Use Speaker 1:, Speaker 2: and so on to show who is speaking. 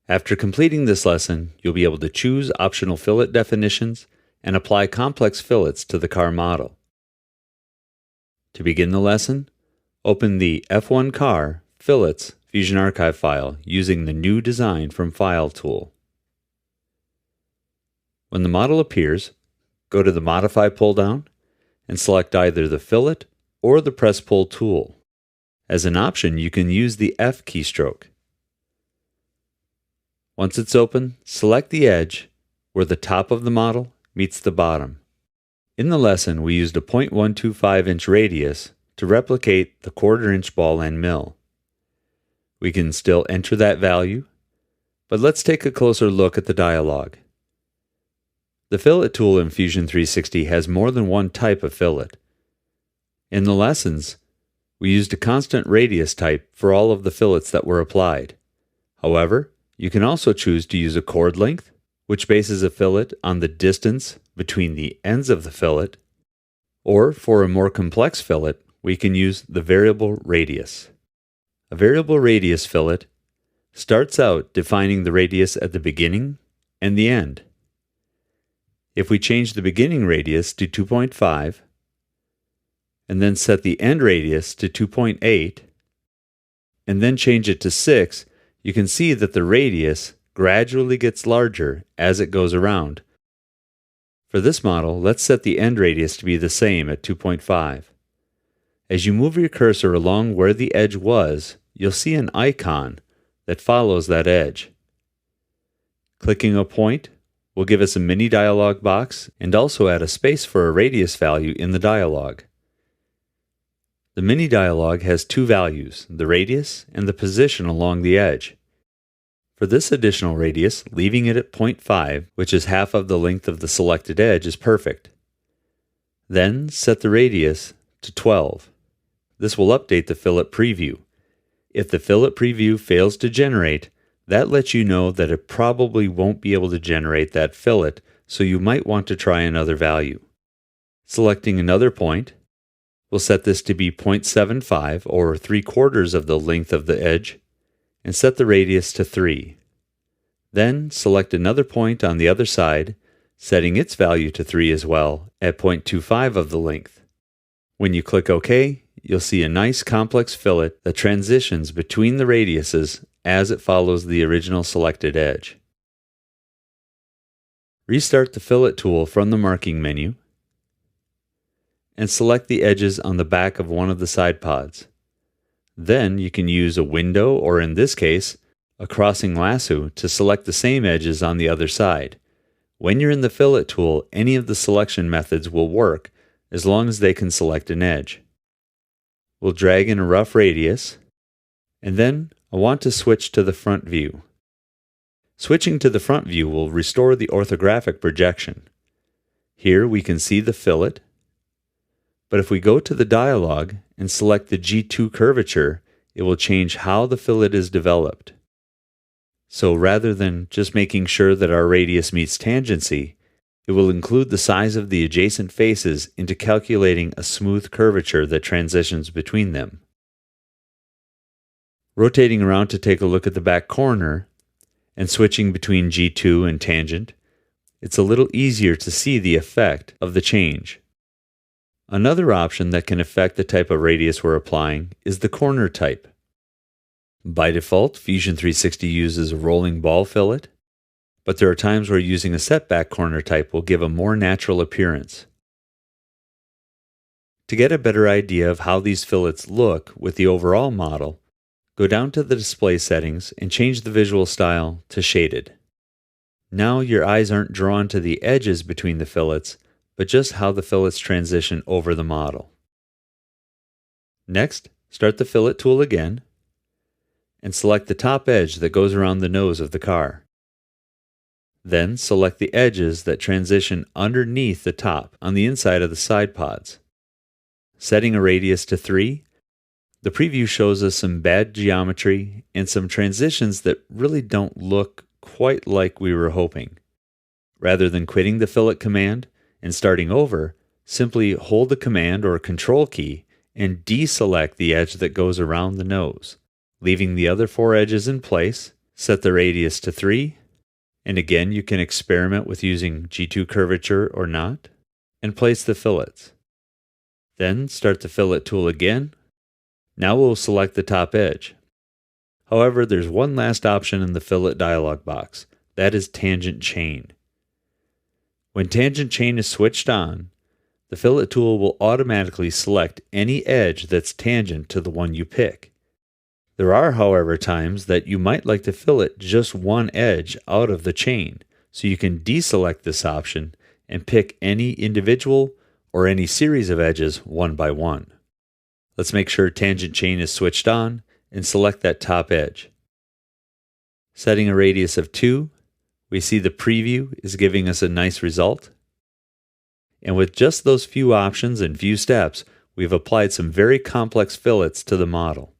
Speaker 1: After completing this lesson, you'll be able to choose optional fillet definitions and apply complex fillets to the car model. To begin the lesson, open the F1 Car Fillets Fusion Archive file using the New Design from File tool. When the model appears, go to the Modify pull-down and select either the Fillet or the Press Pull tool. As an option, you can use the F keystroke. Once it's open, select the edge where the top of the model meets the bottom. In the lesson, we used a 0.125-inch radius to replicate the 1/4-inch ball end mill. We can still enter that value, but let's take a closer look at the dialog. The Fillet tool in Fusion 360 has more than one type of fillet. In the lessons, we used a constant radius type for all of the fillets that were applied. However, you can also choose to use a chord length, which bases a fillet on the distance between the ends of the fillet, or for a more complex fillet, we can use the variable radius. A variable radius fillet starts out defining the radius at the beginning and the end. If we change the beginning radius to 2.5, and then set the end radius to 2.8, and then change it to 6, you can see that the radius gradually gets larger as it goes around. For this model, let's set the end radius to be the same at 2.5. As you move your cursor along where the edge was, you'll see an icon that follows that edge. Clicking a point will give us a mini dialog box and also add a space for a radius value in the dialog. The mini dialog has two values, the radius and the position along the edge. For this additional radius, leaving it at 0.5, which is half of the length of the selected edge, is perfect. Then set the radius to 12. This will update the fillet preview. If the fillet preview fails to generate, that lets you know that it probably won't be able to generate that fillet, so you might want to try another value. Selecting another point, we'll set this to be 0.75 or 3/4 of the length of the edge, and set the radius to 3. Then select another point on the other side, setting its value to 3 as well, at 0.25 of the length. When you click OK, you'll see a nice complex fillet that transitions between the radiuses as it follows the original selected edge. Restart the Fillet tool from the marking menu, and select the edges on the back of one of the side pods. Then you can use a window, or in this case, a crossing lasso to select the same edges on the other side. When you're in the Fillet tool, any of the selection methods will work as long as they can select an edge. We'll drag in a rough radius, and then I want to switch to the front view. Switching to the front view will restore the orthographic projection. Here we can see the fillet, but if we go to the dialog and select the G2 curvature, it will change how the fillet is developed. So rather than just making sure that our radius meets tangency, it will include the size of the adjacent faces into calculating a smooth curvature that transitions between them. Rotating around to take a look at the back corner and switching between G2 and tangent, it's a little easier to see the effect of the change. Another option that can affect the type of radius we're applying is the corner type. By default, Fusion 360 uses a rolling ball fillet, but there are times where using a setback corner type will give a more natural appearance. To get a better idea of how these fillets look with the overall model, go down to the display settings and change the visual style to shaded. Now your eyes aren't drawn to the edges between the fillets, but just how the fillets transition over the model. Next, start the Fillet tool again, and select the top edge that goes around the nose of the car. Then select the edges that transition underneath the top on the inside of the side pods. Setting a radius to 3, the preview shows us some bad geometry and some transitions that really don't look quite like we were hoping. Rather than quitting the Fillet command and starting over, simply hold the Command or Control key and deselect the edge that goes around the nose, leaving the other 4 edges in place, Set the radius to 3, and again you can experiment with using G2 curvature or not, and place the fillets. Then start the fillet tool again. Now we'll select the top edge. However, there's one last option in the fillet dialog box. That is tangent chain. When tangent chain is switched on, the fillet tool will automatically select any edge that's tangent to the one you pick. There are, however, times that you might like to fillet just one edge out of the chain, so you can deselect this option and pick any individual or any series of edges one by one. Let's make sure tangent chain is switched on and select that top edge. Setting a radius of 2, we see the preview is giving us a nice result. And with just those few options and few steps, we've applied some very complex fillets to the model.